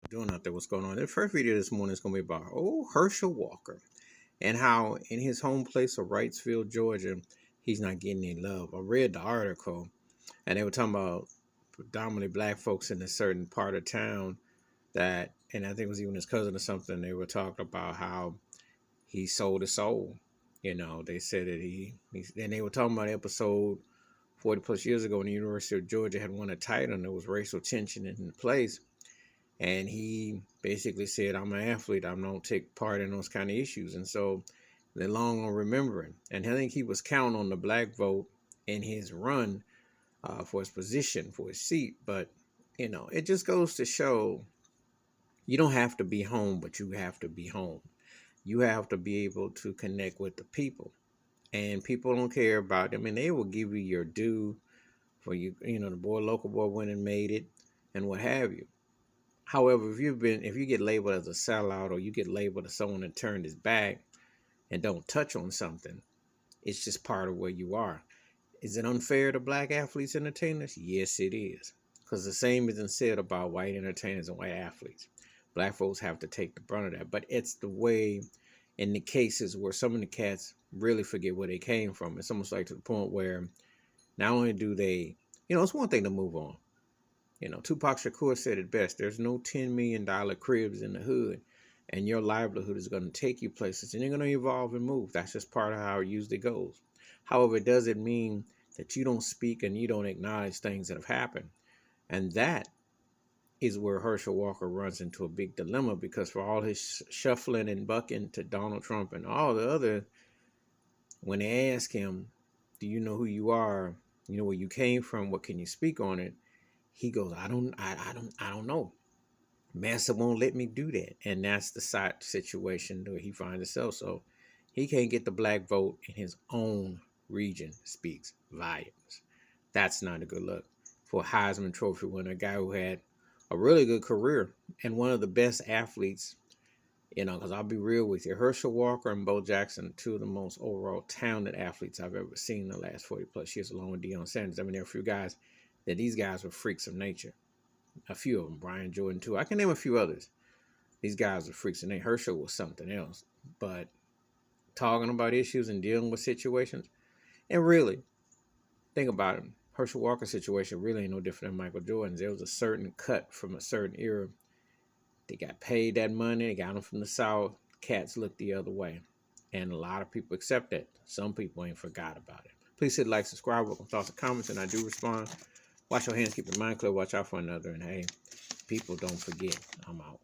Doing out there, what's going on? The first video this morning is going to be about Herschel Walker and how in his home place of Wrightsville, Georgia, he's not getting any love. I read the article and they were talking about predominantly black folks in a certain part of town that, and I think it was even his cousin or something, they were talking about how he sold his soul. They said that and they were talking about the episode 40 plus years ago when the University of Georgia had won a title and there was racial tension in the place. And he basically said, I'm an athlete. I don't take part in those kind of issues. And so they're long on remembering. And I think he was counting on the black vote in his run for his position, for his seat. But, it just goes to show you don't have to be home, but you have to be home. You have to be able to connect with the people. And people don't care about them. I mean, they will give you your due for the local boy went and made it and what have you. However, if you get labeled as a sellout or you get labeled as someone that turned his back and don't touch on something, it's just part of where you are. Is it unfair to black athletes, entertainers? Yes, it is. Because the same isn't said about white entertainers and white athletes. Black folks have to take the brunt of that. But it's the way in the cases where some of the cats really forget where they came from. It's almost like to the point where not only do they, it's one thing to move on. Tupac Shakur said it best. There's no $10 million cribs in the hood, and your livelihood is going to take you places, and you're going to evolve and move. That's just part of how it usually goes. However, it doesn't mean that you don't speak and you don't acknowledge things that have happened. And that is where Herschel Walker runs into a big dilemma, because for all his shuffling and bucking to Donald Trump and all the other, when they ask him, do you know who you are? You know where you came from? What can you speak on it? He goes, I don't know. Massa won't let me do that. And that's the side situation where he finds himself. So he can't get the black vote in his own region. Speaks volumes. That's not a good look for a Heisman Trophy winner, a guy who had a really good career and one of the best athletes, because I'll be real with you. Herschel Walker and Bo Jackson, two of the most overall talented athletes I've ever seen in the last 40 plus years, along with Deion Sanders. I mean, there are a few guys that these guys were freaks of nature. A few of them, Brian Jordan too. I can name a few others. These guys are freaks of nature. Herschel was something else. But talking about issues and dealing with situations, and really, think about it. Herschel Walker's situation really ain't no different than Michael Jordan's. There was a certain cut from a certain era. They got paid that money. They got them from the South. Cats looked the other way. And a lot of people accept that. Some people ain't forgot about it. Please hit like, subscribe, welcome thoughts and comments, and I do respond. Wash your hands, keep your mind clear, watch out for another, and hey, people don't forget. I'm out.